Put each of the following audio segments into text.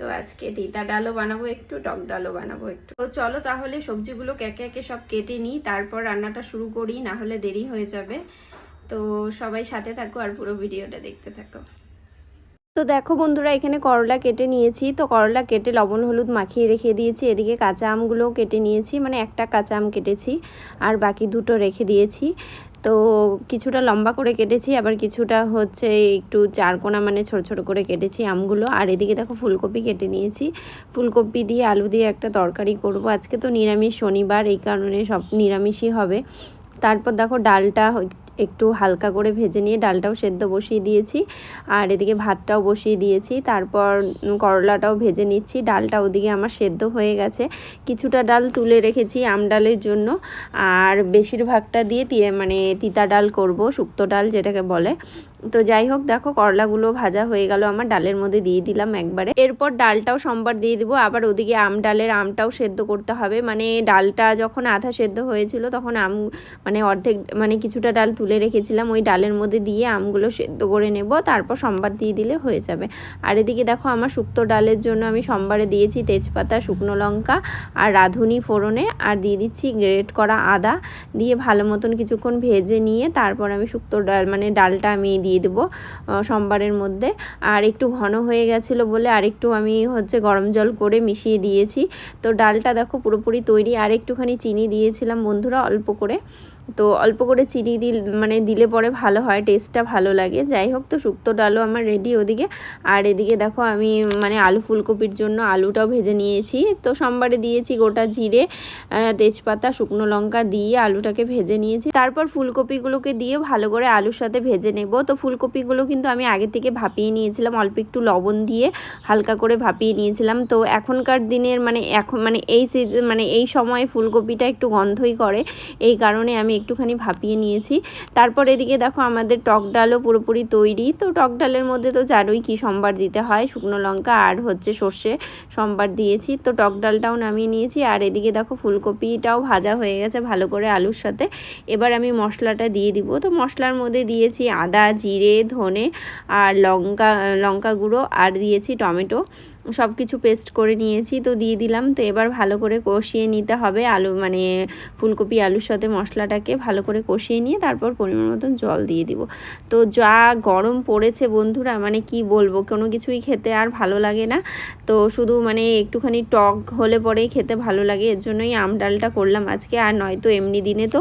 তো আজকে তিতা ডালও বানাবো একটু, টক ডালও বানাবো একটু। তো চলো তাহলে সবজিগুলো একে একে সব কেটে নিই, তারপর রান্নাটা শুরু করি, না হলে দেরি হয়ে যাবে। তো সবাই সাথে থাকো আর পুরো ভিডিওটা দেখতে থাকো। তো দেখো বন্ধুরা, এখানে করলা কেটে নিয়েছি। তো করলা কেটে লবণ হলুদ মাখিয়ে রেখে দিয়েছি। এদিকে কাঁচা আমগুলোও কেটে নিয়েছি, মানে একটা কাঁচা আম কেটেছি আর বাকি দুটো রেখে দিয়েছি। তো কিছুটা লম্বা করে কেটেছি, আবার কিছুটা হচ্ছে একটু চারকোনা মানে ছোট ছোট করে কেটেছি আমগুলো। আর এদিকে দেখো ফুলকপি কেটে নিয়েছি। ফুলকপি দিয়ে আলু দিয়ে একটা তরকারি করব। আজকে তো নিরামিষ শনিবার, এই কারণে সব নিরামিষই হবে। তারপর দেখো ডালটা একটু হালকা করে ভেজে নিয়ে ডালটাও সেদ্ধ বসিয়ে দিয়েছি, আর এদিকে ভাতটাও বসিয়ে দিয়েছি। তারপর করলাটাও ভেজে নিচ্ছি। ডালটা ওদিকে আমার সেদ্ধ হয়ে গেছে। কিছুটা ডাল তুলে রেখেছি আম ডালের জন্য, আর বেশিরভাগটা দিয়ে মানে তিতা ডাল করব, শুক্তো ডাল যেটাকে বলে। তো যাই হোক, দেখো করলাগুলো ভাজা হয়ে গেল আমার, ডালের মধ্যে দিয়ে দিলাম একবারে। এরপর ডালটাও সোমবার দিয়ে দিব। আবার ওদিকে ডালের আমটাও সেদ্ধ করতে হবে। মানে ডালটা যখন আধা সেদ্ধ হয়েছিল তখন আম মানে অর্ধেক মানে কিছুটা ডাল তুলে রেখেছিলাম, ওই ডালের মধ্যে দিয়ে আমগুলো সেদ্ধ করে নেব, তারপর সোমবার দিয়ে দিলে হয়ে যাবে। আর এদিকে দেখো আমার শুক্তো ডালের জন্য আমি সোমবারে দিয়েছি তেজপাতা, শুকনো লঙ্কা আর রাঁধুনি ফোড়নে, আর দিয়ে দিচ্ছি গ্রেট করা আদা, দিয়ে ভালো মতন কিছুক্ষণ ভেজে নিয়ে তারপর আমি শুক্তো ডাল মানে ডালটা আমি দিয়ে দেবো সোমবারের মধ্যে। আর একটু ঘন হয়ে গেছিলো বলে আরেকটু আমি গরম জল করে মিশিয়ে দিয়েছি। তো ডালটা দেখো পুরোপুরি তৈরি। আর একটুখানি চিনি দিয়েছিলাম বন্ধুরা, অল্প করে। তো অল্প করে চিনি দিলে পরে ভালো হয়, টেস্টটা ভালো লাগে। যাই হোক, তো শুক্তো ডালও আমার রেডি ওদিকে। আর এদিকে দেখো আমি মানে আলু ফুলকপির জন্য আলুটাও ভেজে নিয়েছি। তো সোমবারে দিয়েছি গোটা জিরে, তেজপাতা, শুকনো লঙ্কা দিয়ে আলুটাকে ভেজে নিয়েছি। তারপর ফুলকপিগুলোকে দিয়ে ভালো করে আলুর সাথে ভেজে নেব। তো ফুলকপিগুলো কিন্তু আমি আগে থেকে ভাপিয়ে নিয়েছিলাম, অল্প একটু লবণ দিয়ে হালকা করে ভাপিয়ে নিয়েছিলাম। তো এখনকার দিনের মানে এই সিজন মানে এই সময়ে ফুলকপিটা একটু গন্ধই করে, এই কারণে আমি একটুখানি ভাপিয়ে নিয়েছি। তারপর এদিকে দেখো আমাদের টক ডালও পুরোপুরি তৈরি। তো টক ডালের মধ্যে তো জানোই কি সম্বার দিতে হয়, শুকনো লঙ্কা আর সর্ষে সম্বার দিয়েছি। তো টক ডালটাও নামিয়ে নিয়েছি। আর এদিকে দেখো ফুলকপিটাও ভাজা হয়ে গেছে ভালো করে আলুর সাথে। এবার আমি মশলাটা দিয়ে দিব। তো মশলার মধ্যে দিয়েছি আদা, জিরে, ধনে আর লঙ্কা গুঁড়ো, আর দিয়েছি টমেটো, সব কিছু পেস্ট করে নিয়েছি। তো দিয়ে দিলাম। তো এবার ভালো করে কষিয়ে নিতে হবে আলু মানে ফুলকপি আলুর সাথে মশলাটাকে ভালো করে কষিয়ে নিয়ে তারপর পরিমাণ মতন জল দিয়ে দিব। তো যা গরম পড়েছে বন্ধুরা, মানে কি বলবো, কোনো কিছুই খেতে আর ভালো লাগে না। তো শুধু মানে একটুখানি টক হলে পরেই খেতে ভালো লাগে, এর জন্যই আম ডালটা করলাম আজকে। আর নয়তো এমনি দিনে তো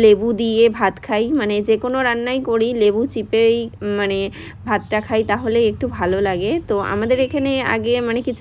লেবু দিয়ে ভাত খাই, মানে যে কোনো রান্নাই করি লেবু চিপেই মানে ভাতটা খাই, তাহলে একটু ভালো লাগে। তো আমাদের এখানে আগে মানে কিছু